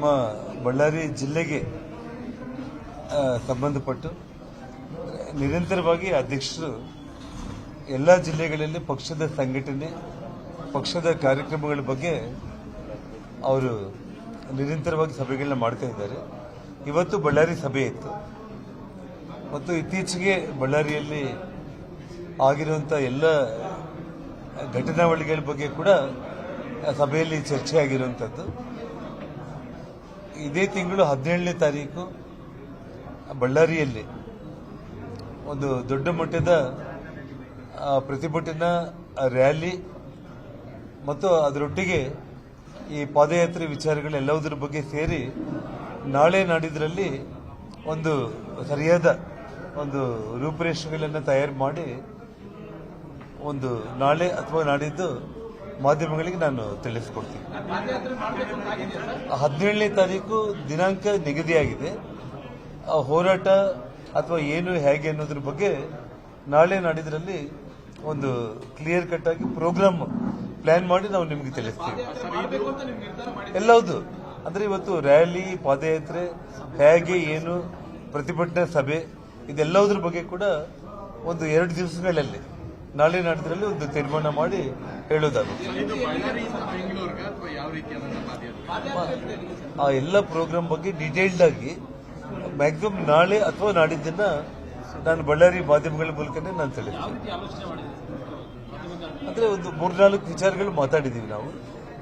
ನಮ್ಮ ಬಳ್ಳಾರಿ ಜಿಲ್ಲೆಗೆ ಸಂಬಂಧಪಟ್ಟು ನಿರಂತರವಾಗಿ ಅಧ್ಯಕ್ಷರು ಎಲ್ಲ ಜಿಲ್ಲೆಗಳಲ್ಲಿ ಪಕ್ಷದ ಸಂಘಟನೆ ಪಕ್ಷದ ಕಾರ್ಯಕ್ರಮಗಳ ಬಗ್ಗೆ ಅವರು ನಿರಂತರವಾಗಿ ಸಭೆಗಳನ್ನ ಮಾಡ್ತಾ ಇದ್ದಾರೆ. ಇವತ್ತು ಬಳ್ಳಾರಿ ಸಭೆ ಇತ್ತು ಮತ್ತು ಇತ್ತೀಚೆಗೆ ಬಳ್ಳಾರಿಯಲ್ಲಿ ಆಗಿರುವಂಥ ಎಲ್ಲ ಘಟನಾವಳಿಗಳ ಬಗ್ಗೆ ಕೂಡ ಸಭೆಯಲ್ಲಿ ಚರ್ಚೆ ಆಗಿರುವಂಥದ್ದು. ಇದೇ ತಿಂಗಳು 17ನೇ ತಾರೀಕು ಬಳ್ಳಾರಿಯಲ್ಲಿ ಒಂದು ದೊಡ್ಡ ಮಟ್ಟದ ಪ್ರತಿಭಟನಾ ರ್ಯಾಲಿ ಮತ್ತು ಅದರೊಟ್ಟಿಗೆ ಈ ಪಾದಯಾತ್ರೆ ವಿಚಾರಗಳೆಲ್ಲದರ ಬಗ್ಗೆ ಸೇರಿ ನಾಳೆ ನಾಡಿದ್ರಲ್ಲಿ ಒಂದು ಸರಿಯಾದ ಒಂದು ರೂಪುರೇಷೆಗಳನ್ನು ತಯಾರು ಮಾಡಿ ಒಂದು ನಾಳೆ ಅಥವಾ ನಾಡಿದ್ದು ಮಾಧ್ಯಮಗಳಿಗೆ ನಾನು ತಿಳಿಸಿಕೊಡ್ತೀನಿ. 17ನೇ ತಾರೀಕು ದಿನಾಂಕ ನಿಗದಿಯಾಗಿದೆ. ಆ ಹೋರಾಟ ಅಥವಾ ಏನು ಹೇಗೆ ಅನ್ನೋದ್ರ ಬಗ್ಗೆ ನಾಳೆ ನಾಡಿದ್ರಲ್ಲಿ ಒಂದು ಕ್ಲಿಯರ್ ಕಟ್ ಆಗಿ ಪ್ರೋಗ್ರಾಮ್ ಪ್ಲಾನ್ ಮಾಡಿ ನಾವು ನಿಮಗೆ ತಿಳಿಸ್ತೀವಿ. ಎಲ್ಲವುದು ಅಂದ್ರೆ ಇವತ್ತು ರ್ಯಾಲಿ ಪಾದಯಾತ್ರೆ ಹೇಗೆ ಏನು ಪ್ರತಿಭಟನಾ ಸಭೆ ಇದೆಲ್ಲದರ ಬಗ್ಗೆ ಕೂಡ ಒಂದು 2 ದಿವಸಗಳಲ್ಲಿ ನಾಳೆ ನಾಡಿದ್ರಲ್ಲಿ ಒಂದು ತೀರ್ಮಾನ ಮಾಡಿ ಹೇಳೋದಾಗುತ್ತೆ. ಆ ಎಲ್ಲ ಪ್ರೋಗ್ರಾಮ್ ಬಗ್ಗೆ ಡೀಟೇಲ್ಡ್ ಆಗಿ ಮ್ಯಾಕ್ಸಿಮಮ್ ನಾಳೆ ಅಥವಾ ನಾಡಿದ್ದನ್ನ ನಾನು ಬಳ್ಳಾರಿ ಮಾಧ್ಯಮಗಳ ಮೂಲಕನೇ ನಾನು ತಿಳಿಸ್ತೀನಿ. ಅಂದ್ರೆ ಒಂದು 3-4 ವಿಚಾರಗಳು ಮಾತಾಡಿದೀವಿ ನಾವು.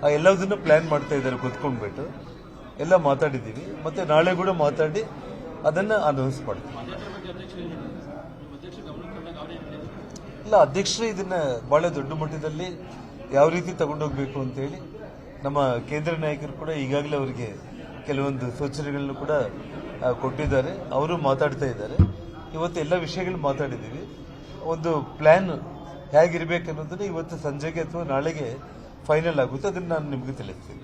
ಆ ಎಲ್ಲದನ್ನು ಪ್ಲಾನ್ ಮಾಡ್ತಾ ಇದ್ದಾರೆ ಕೂತ್ಕೊಂಡ್ಬಿಟ್ಟು ಎಲ್ಲ ಮಾತಾಡಿದ್ದೀವಿ. ಮತ್ತೆ ನಾಳೆ ಕೂಡ ಮಾತಾಡಿ ಅದನ್ನ ಅನೌನ್ಸ್ ಮಾಡ್ತೀವಿ. ಇಲ್ಲ, ಅಧ್ಯಕ್ಷರು ಇದನ್ನ ಬಹಳ ದೊಡ್ಡ ಮಟ್ಟದಲ್ಲಿ ಯಾವ ರೀತಿ ತಗೊಂಡೋಗ್ಬೇಕು ಅಂತೇಳಿ ನಮ್ಮ ಕೇಂದ್ರ ನಾಯಕರು ಕೂಡ ಈಗಾಗಲೇ ಅವರಿಗೆ ಕೆಲವೊಂದು ಸೂಚನೆಗಳನ್ನು ಕೂಡ ಕೊಟ್ಟಿದ್ದಾರೆ. ಅವರು ಮಾತಾಡ್ತಾ ಇದ್ದಾರೆ. ಇವತ್ತು ಎಲ್ಲ ವಿಷಯಗಳು ಮಾತಾಡಿದ್ದೀವಿ. ಒಂದು ಪ್ಲಾನ್ ಹೇಗಿರ್ಬೇಕು ಅನ್ನೋದನ್ನ ಇವತ್ತು ಸಂಜೆಗೆ ಅಥವಾ ನಾಳೆಗೆ ಫೈನಲ್ ಆಗುತ್ತೆ. ಅದನ್ನ ನಾನು ನಿಮ್ಗೆ ತಿಳಿಸ್ತೀನಿ.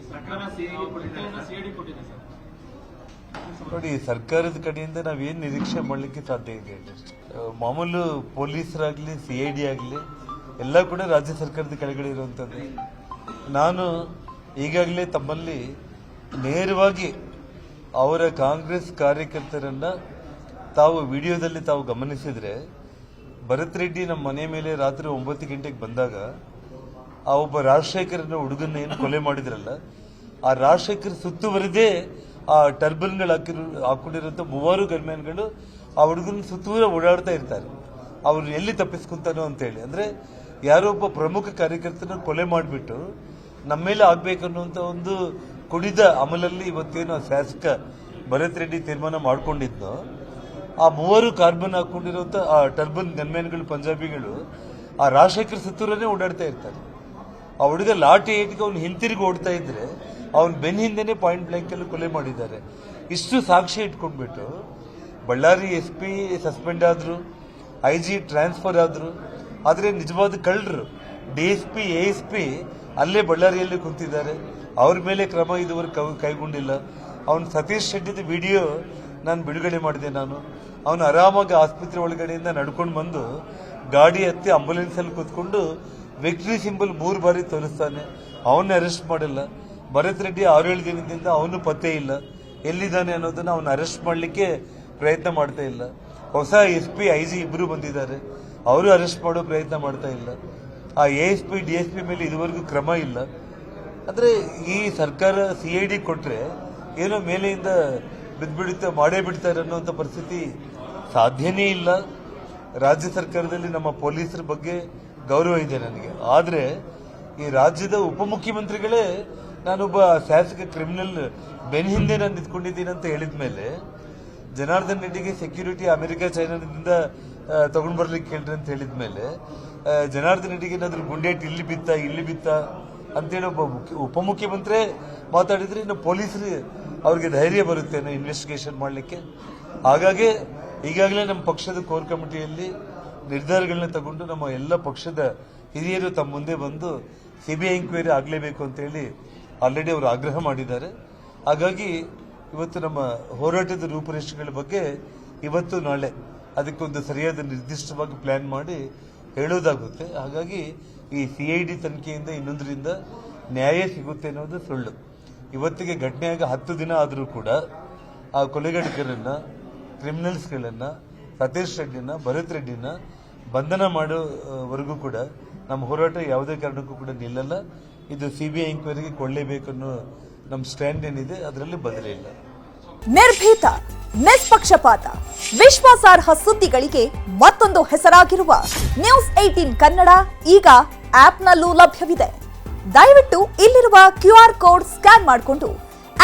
ನೋಡಿ, ಸರ್ಕಾರದ ಕಡೆಯಿಂದ ನಾವೇನು ನಿರೀಕ್ಷೆ ಮಾಡಲಿಕ್ಕೆ ಸಾಧ್ಯ ಇದೆ? ಮಾಮೂಲು ಪೊಲೀಸರಾಗ್ಲಿ CID ಆಗಲಿ ಎಲ್ಲ ಕೂಡ ರಾಜ್ಯ ಸರ್ಕಾರದ ಕೆಳಗಡೆ ಇರುವಂಥದ್ದು. ನಾನು ಈಗಾಗಲೇ ತಮ್ಮಲ್ಲಿ ನೇರವಾಗಿ ಅವರ ಕಾಂಗ್ರೆಸ್ ಕಾರ್ಯಕರ್ತರನ್ನ ತಾವು ವಿಡಿಯೋದಲ್ಲಿ ತಾವು ಗಮನಿಸಿದ್ರೆ, ಭರತ್ ರೆಡ್ಡಿ ನಮ್ಮ ಮನೆ ಮೇಲೆ ರಾತ್ರಿ 9 ಗಂಟೆಗೆ ಬಂದಾಗ ಆ ಒಬ್ಬ ರಾಜಶೇಖರನ ಹುಡುಗನ್ನ ಏನು ಕೊಲೆ ಮಾಡಿದ್ರಲ್ಲ, ಆ ರಾಜಶೇಖರ್ ಸುತ್ತುವರೆದೇ ಆ ಟರ್ಬನ್ಗಳು ಹಾಕೊಂಡಿರುವಂತ 3 ಗನ್ಮ್ಯಾನ್ಗಳು ಆ ಹುಡುಗನ ಸುತ್ತೂರ ಓಡಾಡ್ತಾ ಇರ್ತಾರೆ. ಅವ್ರು ಎಲ್ಲಿ ತಪ್ಪಿಸ್ಕೊಂತಾನೋ ಅಂತೇಳಿ. ಅಂದ್ರೆ ಯಾರೋ ಒಬ್ಬ ಪ್ರಮುಖ ಕಾರ್ಯಕರ್ತನ ಕೊಲೆ ಮಾಡಿಬಿಟ್ಟು ನಮ್ಮ ಮೇಲೆ ಆಗ್ಬೇಕನ್ನುವಂತ ಒಂದು ಕುಡಿದ ಅಮಲಲ್ಲಿ ಇವತ್ತೇನು ಶಾಸಕ ಭರತ್ ರೆಡ್ಡಿ ತೀರ್ಮಾನ ಮಾಡ್ಕೊಂಡಿದ್ನೋ, ಆ 3 ಕಾರ್ಬನ್ ಹಾಕೊಂಡಿರುವಂತ ಆ ಟರ್ಬನ್ ಗನ್ಮ್ಯಾನ್ಗಳು ಪಂಜಾಬಿಗಳು ಆ ರಾಜಶೇಖರ್ ಸುತ್ತೂರನೇ ಓಡಾಡ್ತಾ ಇರ್ತಾರೆ. ಆ ಹುಡುಗ ಲಾಠಿ ಏಟಿಗೆ ಅವ್ನು ಹಿಂತಿರುಗಿ ಓಡ್ತಾ ಇದ್ರೆ ಅವನ್ ಬೆನ್ ಹಿಂದೆನೆ ಪಾಯಿಂಟ್ ಬ್ಲಾಂಕ್ ಅಲ್ಲಿ ಕೊಲೆ ಮಾಡಿದ್ದಾರೆ. ಇಷ್ಟು ಸಾಕ್ಷಿ ಇಟ್ಕೊಂಡ್ಬಿಟ್ಟು ಬಳ್ಳಾರಿ SP ಸಸ್ಪೆಂಡ್ ಆದ್ರು, IG ಟ್ರಾನ್ಸ್ಫರ್ ಆದ್ರು. ಆದ್ರೆ ನಿಜವಾದ ಕಳ್ಳರು DSP ASP ಅಲ್ಲೇ ಬಳ್ಳಾರಿಯಲ್ಲಿ ಕುಂತಿದ್ದಾರೆ. ಅವ್ರ ಮೇಲೆ ಕ್ರಮ ಇದುವರೆಗೆ ಕೈಗೊಂಡಿಲ್ಲ. ಅವನು ಸತೀಶ್ ಶೆಟ್ಟಿದ ವಿಡಿಯೋ ನಾನು ಬಿಡುಗಡೆ ಮಾಡಿದೆ. ಅವನು ಆರಾಮಾಗಿ ಆಸ್ಪತ್ರೆ ಒಳಗಡೆಯಿಂದ ನಡ್ಕೊಂಡು ಬಂದು ಗಾಡಿ ಹತ್ತಿ ಆಂಬುಲೆನ್ಸ್ ಅಲ್ಲಿ ಕೂತ್ಕೊಂಡು ವಿಕ್ಟ್ರಿ ಸಿಂಬಲ್ 3 ಬಾರಿ ತೋರಿಸ್ತಾನೆ. ಅವನ್ನ ಅರೆಸ್ಟ್ ಮಾಡಿಲ್ಲ. ಭರತ್ ರೆಡ್ಡಿ 6-7 ದಿನದಿಂದ ಅವನು ಪತ್ತೆ ಇಲ್ಲ, ಎಲ್ಲಿದ್ದಾನೆ ಅನ್ನೋದನ್ನ ಅವನು ಅರೆಸ್ಟ್ ಮಾಡಲಿಕ್ಕೆ ಪ್ರಯತ್ನ ಮಾಡ್ತಾ ಇಲ್ಲ. ಹೊಸ SP IG ಇಬ್ಬರು ಬಂದಿದ್ದಾರೆ, ಅವರು ಅರೆಸ್ಟ್ ಮಾಡೋ ಪ್ರಯತ್ನ ಮಾಡ್ತಾ ಇಲ್ಲ. ಆ ASP DSP ಮೇಲೆ ಇದುವರೆಗೂ ಕ್ರಮ ಇಲ್ಲ. ಅಂದ್ರೆ ಈ ಸರ್ಕಾರ CID ಕೊಟ್ರೆ ಏನೋ ಮೇಲೆಯಿಂದ ಬಿದ್ದುಬಿಡುತ್ತೆ, ಮಾಡೇ ಬಿಡ್ತಾರೆ ಅನ್ನೋಂಥ ಪರಿಸ್ಥಿತಿ ಸಾಧ್ಯನೇ ಇಲ್ಲ. ರಾಜ್ಯ ಸರ್ಕಾರದಲ್ಲಿ ನಮ್ಮ ಪೊಲೀಸರ ಬಗ್ಗೆ ಗೌರವ ಇದೆ ನನಗೆ. ಆದ್ರೆ ಈ ರಾಜ್ಯದ ಉಪಮುಖ್ಯಮಂತ್ರಿಗಳೇ ನಾನೊಬ್ಬ ಶಾಸಕ ಕ್ರಿಮಿನಲ್ ಬೆನ್ ಹಿಂದೆ ನಾನು ನಿಂತ್ಕೊಂಡಿದ್ದೀನಿ ಅಂತ ಹೇಳಿದ ಮೇಲೆ ಜನಾರ್ದನ್ ರೆಡ್ಡಿಗೆ ಸೆಕ್ಯೂರಿಟಿ ಅಮೆರಿಕ ಚೈನಾದಿಂದ ತಗೊಂಡ್ ಬರ್ಲಿಕ್ಕೆ ಕೇಳ್ರಿ ಅಂತ ಹೇಳಿದ ಮೇಲೆ ಜನಾರ್ದನ್ ರೆಡ್ಡಿಗೆ ಏನಾದ್ರು ಗುಂಡೇಟ್ ಇಲ್ಲಿ ಬಿತ್ತ ಅಂತೇಳಿ ಒಬ್ಬ ಉಪಮುಖ್ಯಮಂತ್ರಿ ಮಾತಾಡಿದ್ರೆ ಇನ್ನು ಪೊಲೀಸರು ಅವ್ರಿಗೆ ಧೈರ್ಯ ಬರುತ್ತೇನೋ ಇನ್ವೆಸ್ಟಿಗೇಷನ್ ಮಾಡಲಿಕ್ಕೆ. ಹಾಗಾಗಿ ಈಗಾಗಲೇ ನಮ್ಮ ಪಕ್ಷದ ಕೋರ್ ಕಮಿಟಿಯಲ್ಲಿ ನಿರ್ಧಾರಗಳನ್ನ ತಗೊಂಡು ನಮ್ಮ ಎಲ್ಲ ಪಕ್ಷದ ಹಿರಿಯರು ತಮ್ಮ ಮುಂದೆ ಬಂದು CBI ಎಂಕ್ವೈರಿ ಆಗಲೇಬೇಕು ಅಂತೇಳಿ ಆಲ್ರೆಡಿ ಅವರು ಆಗ್ರಹ ಮಾಡಿದ್ದಾರೆ. ಹಾಗಾಗಿ ಇವತ್ತು ನಮ್ಮ ಹೋರಾಟದ ರೂಪುರೇಷೆಗಳ ಬಗ್ಗೆ ಇವತ್ತು ನಾಳೆ ಅದಕ್ಕೊಂದು ಸರಿಯಾದ ನಿರ್ದಿಷ್ಟವಾಗಿ ಪ್ಲಾನ್ ಮಾಡಿ ಹೇಳೋದಾಗುತ್ತೆ. ಹಾಗಾಗಿ ಈ CID ತನಿಖೆಯಿಂದ ಇನ್ನೊಂದರಿಂದ ನ್ಯಾಯ ಸಿಗುತ್ತೆ ಅನ್ನೋದು ಸುಳ್ಳು. ಇವತ್ತಿಗೆ ಘಟನೆಯಾಗಿ 10 ದಿನ ಆದರೂ ಕೂಡ ಆ ಕೊಲೆಗಡಕರನ್ನ, ಕ್ರಿಮಿನಲ್ಸ್ಗಳನ್ನ, ಸತೀಶ್ ರೆಡ್ಡಿನ, ಭರತ್ ರೆಡ್ಡಿನ ಬಂಧನ ಮಾಡೋವರೆಗೂ ಕೂಡ ನಮ್ಮ ಹೋರಾಟ ಯಾವುದೇ ಕಾರಣಕ್ಕೂ ಕೂಡ ನಿಲ್ಲಲ್ಲ. ಇದು ಸಿಬಿಐ ಎಂಕ್ವೈರಿಗೆ ಕೊಳ್ಳೇಬೇಕು ಅನ್ನೋ ನಮ್ಮ ಸ್ಟ್ಯಾಂಡ್ ಏನಿದೆ, ಅದರಲ್ಲಿ ಬದಲೇ ಇಲ್ಲ. ನಿರ್ಭೀತ, ನಿಷ್ಪಕ್ಷಪಾತ, ವಿಶ್ವಾಸಾರ್ಹ ಸುದ್ದಿಗಳಿಗೆ ಮತ್ತೊಂದು ಹೆಸರಾಗಿರುವ ನ್ಯೂಸ್ 18 ಕನ್ನಡ ಈಗ ಆಪ್ನಲ್ಲೂ ಲಭ್ಯವಿದೆ. ದಯವಿಟ್ಟು ಇಲ್ಲಿರುವ QR ಕೋಡ್ ಸ್ಕ್ಯಾನ್ ಮಾಡಿಕೊಂಡು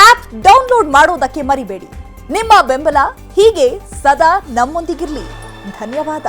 ಆಪ್ ಡೌನ್ಲೋಡ್ ಮಾಡೋದಕ್ಕೆ ಮರಿಬೇಡಿ. ನಿಮ್ಮ ಬೆಂಬಲ ಹೀಗೆ ಸದಾ ನಮ್ಮೊಂದಿಗಿರಲಿ. ಧನ್ಯವಾದ.